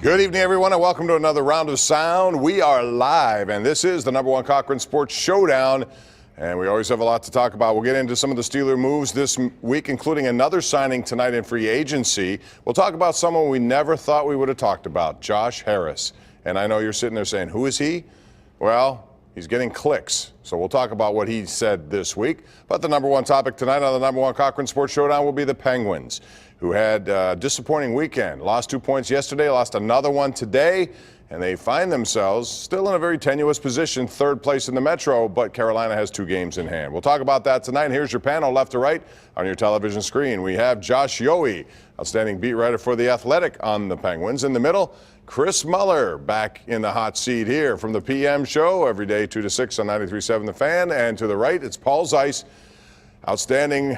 Good evening, everyone, and welcome to another round of sound. We are live, and this is the #1 Cochran Sports Showdown, and we always have a lot to talk about. We'll get into some of the Steeler moves this week, including another signing tonight in free agency. We'll talk about someone we never thought we would have talked about, Josh Harris. And I know you're sitting there saying, who is he? Well, he's getting clicks, so we'll talk about what he said this week. But the #1 topic tonight on the #1 Cochran Sports Showdown will be the Penguins, who had a disappointing weekend. Lost 2 points yesterday, lost another one today, and they find themselves still in a very tenuous position, third place in the Metro, but Carolina has 2 games in hand. We'll talk about that tonight. Here's your panel, left to right on your television screen. We have Josh Yohe, outstanding beat writer for The Athletic on the Penguins. In the middle, Chris Mueller, back in the hot seat here from the PM show, every day 2 to 6 on 93.7 The Fan. And to the right, it's Paul Zeise, outstanding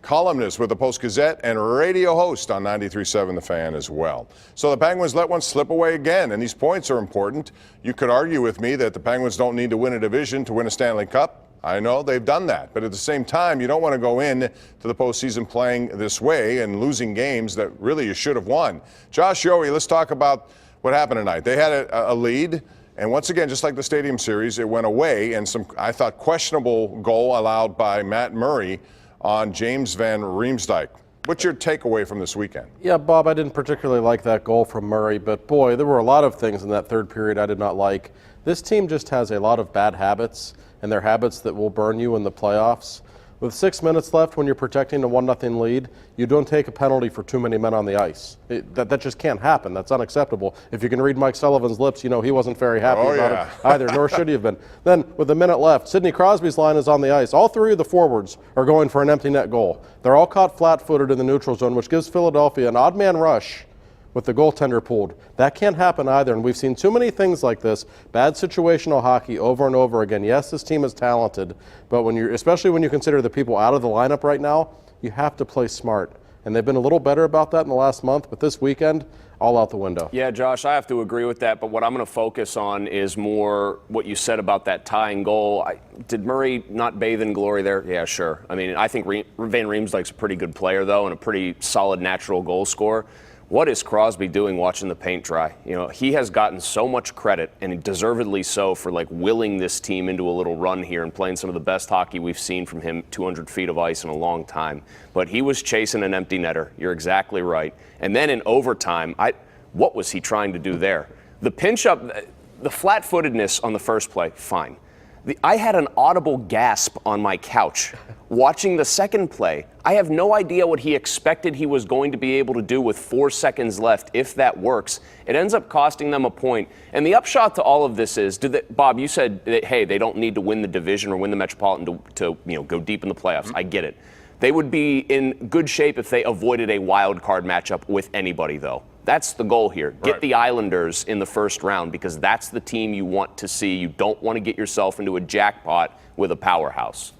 columnist with the Post-Gazette and radio host on 93.7 The Fan as well. So the Penguins let one slip away again, and these points are important. You could argue with me that the Penguins don't need to win a division to win a Stanley Cup. I know they've done that, but at the same time, you don't want to go in to the postseason playing this way and losing games that really you should have won. Josh Yohe, let's talk about what happened tonight. They had a lead, and once again, just like the Stadium Series, it went away, and some, I thought, questionable goal allowed by Matt Murray on James Van Riemsdyk. What's your takeaway from this weekend? Yeah, Bob, I didn't particularly like that goal from Murray, but boy, there were a lot of things in that third period I did not like. This team just has a lot of bad habits, and they're habits that will burn you in the playoffs. With 6 minutes left, when you're protecting a 1-0 lead, you don't take a penalty for too many men on the ice. That just can't happen. That's unacceptable. If you can read Mike Sullivan's lips, you know he wasn't very happy about it either, nor should he have been. Then, with a minute left, Sidney Crosby's line is on the ice. All 3 of the forwards are going for an empty net goal. They're all caught flat-footed in the neutral zone, which gives Philadelphia an odd man rush with the goaltender pulled. That can't happen either, and we've seen too many things like this, bad situational hockey over and over again. Yes, this team is talented, but especially when you consider the people out of the lineup right now, you have to play smart. And they've been a little better about that in the last month, but this weekend, all out the window. Yeah, Josh, I have to agree with that, but what I'm going to focus on is more what you said about that tying goal. Did Murray not bathe in glory there? Yeah, sure. I mean, I think Van Riemsdyk's a pretty good player, though, and a pretty solid natural goal scorer. What is Crosby doing watching the paint dry? You know, he has gotten so much credit, and deservedly so, for like willing this team into a little run here and playing some of the best hockey we've seen from him 200 feet of ice in a long time. But he was chasing an empty netter. You're exactly right. And then in overtime, what was he trying to do there? The pinch up, the flat-footedness on the first play, fine. I had an audible gasp on my couch watching the second play. I have no idea what he expected he was going to be able to do with 4 seconds left, if that works. It ends up costing them a point. And the upshot to all of this is, Bob, you said that, hey, they don't need to win the division or win the Metropolitan to go deep in the playoffs. Mm-hmm. I get it. They would be in good shape if they avoided a wild card matchup with anybody, though. That's the goal here. Get the Islanders in the first round, because that's the team you want to see. You don't want to get yourself into a jackpot with a powerhouse.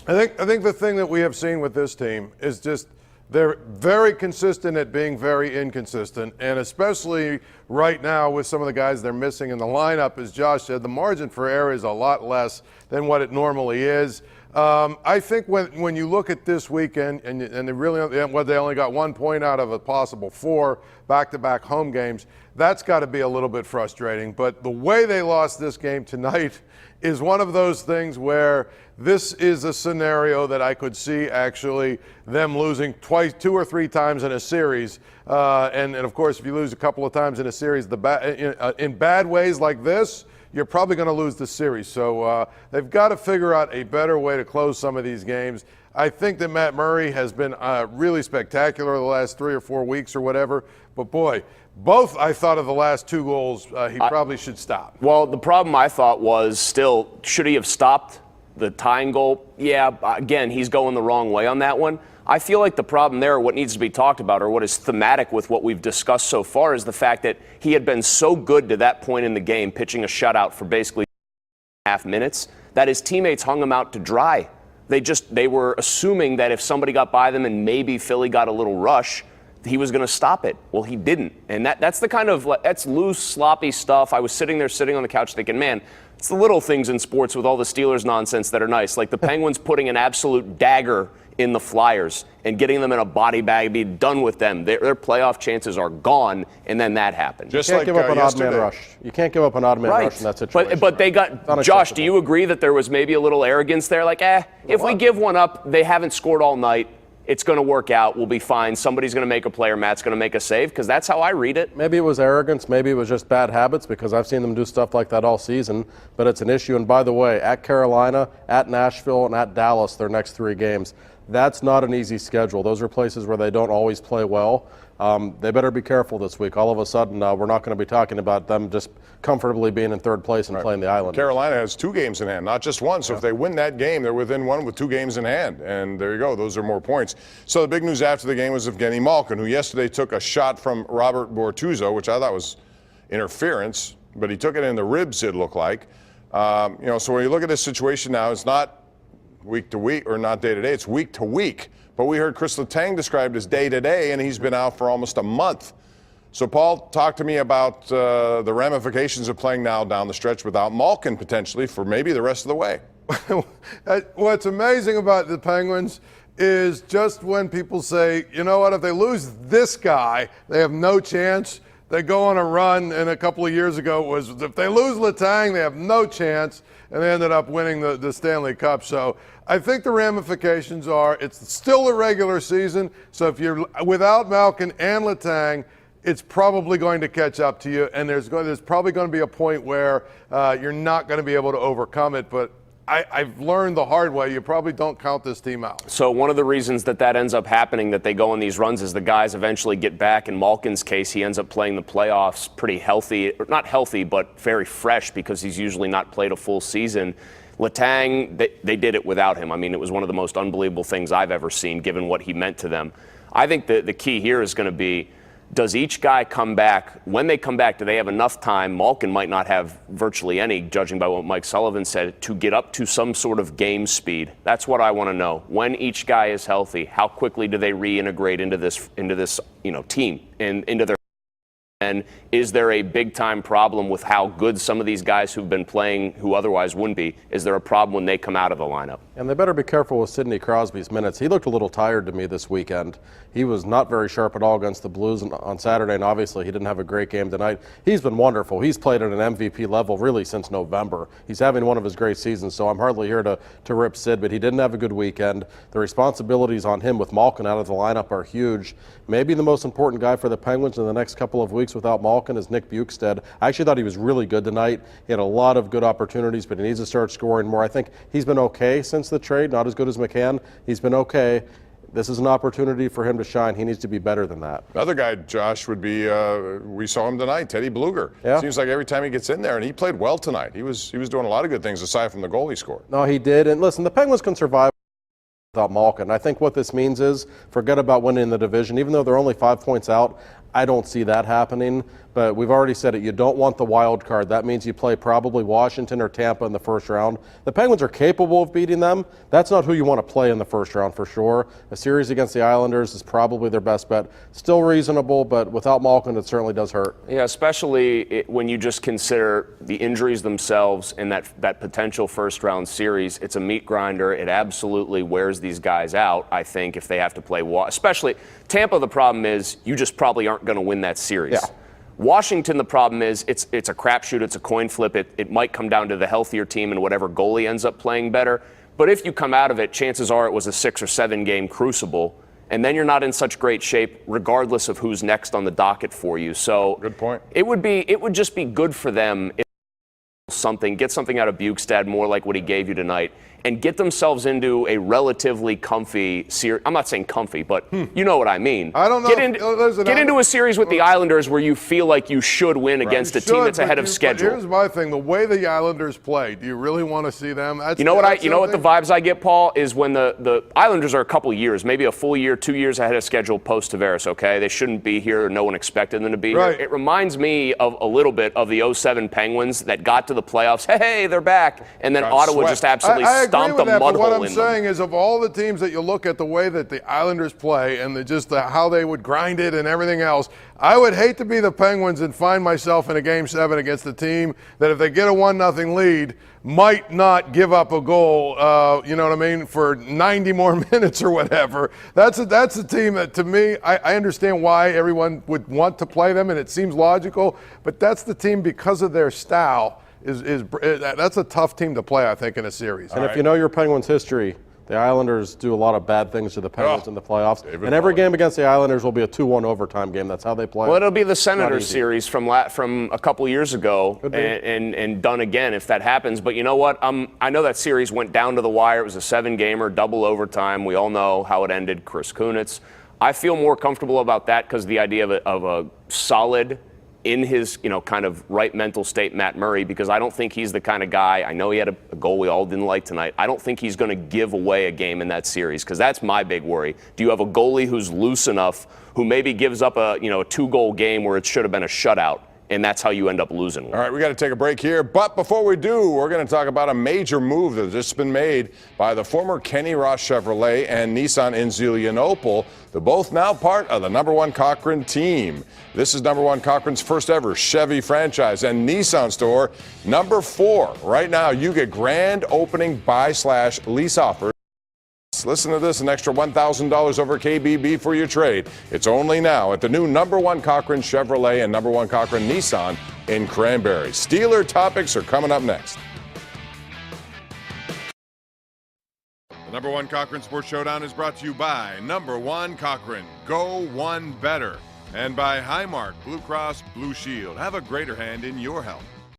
I think the thing that we have seen with this team is just they're very consistent at being very inconsistent, and especially right now with some of the guys they're missing in the lineup, as Josh said, the margin for error is a lot less than what it normally is. I think when you look at this weekend, and they only got 1 point out of a possible 4 back-to-back home games, that's got to be a little bit frustrating. But the way they lost this game tonight is one of those things where this is a scenario that I could see actually them losing 2 or 3 times in a series. And of course, if you lose a couple of times in a series in bad ways like this, you're probably going to lose the series. So they've got to figure out a better way to close some of these games. I think that Matt Murray has been really spectacular the last 3 or 4 weeks or whatever. But boy, both I thought of the last 2 goals, he probably should stop. Well, the problem I thought was still, should he have stopped the tying goal? Yeah, again, he's going the wrong way on that one. I feel like the problem there, what needs to be talked about, or what is thematic with what we've discussed so far, is the fact that he had been so good to that point in the game, pitching a shutout for basically 2.5 minutes, that his teammates hung him out to dry. They were assuming that if somebody got by them and maybe Philly got a little rush, he was going to stop it. Well, he didn't. And that's the kind of, that's loose, sloppy stuff. I was sitting on the couch thinking, man, it's the little things in sports with all the Steelers nonsense that are nice. Like the Penguins putting an absolute dagger in the Flyers and getting them in a body bag, be done with them. Their playoff chances are gone, and then that happened. You can't give up an odd man rush. You can't give up an odd man rush in that situation. But they got, Josh, do you agree that there was maybe a little arrogance there? Like, if we give one up, they haven't scored all night. It's going to work out. We'll be fine. Somebody's going to make a play or Matt's going to make a save, because that's how I read it. Maybe it was arrogance. Maybe it was just bad habits, because I've seen them do stuff like that all season. But it's an issue. And by the way, at Carolina, at Nashville, and at Dallas, their next 3 games, that's not an easy schedule. Those are places where they don't always play well. They better be careful this week. All of a sudden, we're not going to be talking about them just comfortably being in 3rd place and playing the Islanders. Carolina has 2 games in hand, not just 1. So if they win that game, they're within 1 with 2 games in hand. And there you go. Those are more points. So the big news after the game was Evgeni Malkin, who yesterday took a shot from Robert Bortuzzo, which I thought was interference, but he took it in the ribs, it looked like. So when you look at this situation now, it's not week to week, or not day to day, it's week to week. But we heard Chris Letang described as day to day, and he's been out for almost a month. So, Paul, talk to me about the ramifications of playing now down the stretch without Malkin potentially for maybe the rest of the way. What's amazing about the Penguins is just when people say, you know what, if they lose this guy, they have no chance. They go on a run, and a couple of years ago it was, if they lose Letang, they have no chance, and they ended up winning the Stanley Cup. So I think the ramifications are, it's still a regular season, so if you're without Malkin and Letang, it's probably going to catch up to you, and there's probably going to be a point where you're not going to be able to overcome it. But I've learned the hard way, you probably don't count this team out. So one of the reasons that ends up happening, that they go on these runs, is the guys eventually get back. In Malkin's case, he ends up playing the playoffs pretty healthy, not healthy, but very fresh, because he's usually not played a full season. Letang, they did it without him. I mean, it was one of the most unbelievable things I've ever seen, given what he meant to them. I think the key here is going to be, does each guy come back? When they come back, do they have enough time? Malkin might not have virtually any, judging by what Mike Sullivan said, to get up to some sort of game speed. That's what I want to know. When each guy is healthy, how quickly do they reintegrate into this team and into their? And is there a big-time problem with how good some of these guys who've been playing, who otherwise wouldn't be, is there a problem when they come out of the lineup? And they better be careful with Sidney Crosby's minutes. He looked a little tired to me this weekend. He was not very sharp at all against the Blues on Saturday, and obviously he didn't have a great game tonight. He's been wonderful. He's played at an MVP level really since November. He's having one of his great seasons, so I'm hardly here to rip Sid, but he didn't have a good weekend. The responsibilities on him with Malkin out of the lineup are huge. Maybe the most important guy for the Penguins in the next couple of weeks without Malkin is Nick Bukestad. I actually thought he was really good tonight. He had a lot of good opportunities, but he needs to start scoring more. I think he's been okay since the trade, not as good as McCann. He's been okay. This is an opportunity for him to shine. He needs to be better than that. Another guy, Josh, would be, we saw him tonight, Teddy Bluger. Yeah. Seems like every time he gets in there, and he played well tonight. He was doing a lot of good things aside from the goal he scored. No, he did. And listen, the Penguins can survive without Malkin. I think what this means is, forget about winning the division. Even though they're only 5 points out, I don't see that happening. But we've already said it. You don't want the wild card. That means you play probably Washington or Tampa in the first round. The Penguins are capable of beating them. That's not who you want to play in the first round for sure. A series against the Islanders is probably their best bet. Still reasonable, but without Malkin, it certainly does hurt. Yeah, especially when you just consider the injuries themselves and that potential first round series. It's a meat grinder. It absolutely wears these guys out, I think, if they have to play. Especially Tampa, the problem is you just probably aren't going to win that series. Yeah. Washington, the problem is it's a crapshoot. It's a coin flip. It might come down to the healthier team and whatever goalie ends up playing better. But if you come out of it, chances are it was a 6 or 7 game crucible, and then you're not in such great shape, regardless of who's next on the docket for you. So good point. It would just be good for them if get something out of Bukestad, more like what he gave you tonight, and get themselves into a relatively comfy series. I'm not saying comfy, but you know what I mean. I don't know. Get into a series with the Islanders where you feel like you should win against a team that's ahead of schedule. Here's my thing: the way the Islanders play, do you really want to see them? You know what the vibes I get, Paul, is when the Islanders are a couple years, maybe a full year, 2 years ahead of schedule post Tavares. Okay, they shouldn't be here. No one expected them to be here. It reminds me of a little bit of the 07 Penguins that got to the playoffs. Hey, they're back, and then Ottawa just absolutely stomped with a that, mud but what hole I'm in them. saying is, of all the teams that you look at the way that the Islanders play and how they would grind it and everything else, I would hate to be the Penguins and find myself in a Game 7 against a team that if they get a 1-0 lead, might not give up a goal, you know what I mean, for 90 more minutes or whatever. That's a team that, to me, I understand why everyone would want to play them, and it seems logical, but that's the team, because of their style, that's a tough team to play, I think, in a series. And if you know your Penguins history, the Islanders do a lot of bad things to the Penguins in the playoffs. And every game against the Islanders will be a 2-1 overtime game. That's how they play. Well, it'll be the Senators series from a couple years ago and done again if that happens. But you know what? I know that series went down to the wire. It was a 7-gamer, double overtime. We all know how it ended. Chris Kunitz. I feel more comfortable about that because the idea of a solid, in his, kind of right mental state, Matt Murray, because I don't think he's the kind of guy. I know he had a goal we all didn't like tonight. I don't think he's going to give away a game in that series, because that's my big worry. Do you have a goalie who's loose enough, who maybe gives up a 2-goal game where it should have been a shutout, and that's how you end up losing one? All right, we got to take a break here. But before we do, we're going to talk about a major move that has just been made by the former Kenny Ross Chevrolet and Nissan in Zelienople. They're both now part of the #1 Cochran team. This is #1 Cochran's first ever Chevy franchise and Nissan store. #4. Right now, you get grand opening buy/lease offers. Listen to this, an extra $1,000 over KBB for your trade. It's only now at the new #1 Cochran Chevrolet and #1 Cochran Nissan in Cranberry. Steeler topics are coming up next. The #1 Cochran Sports Showdown is brought to you by #1 Cochran, Go One Better, and by Highmark Blue Cross Blue Shield. Have a greater hand in your health.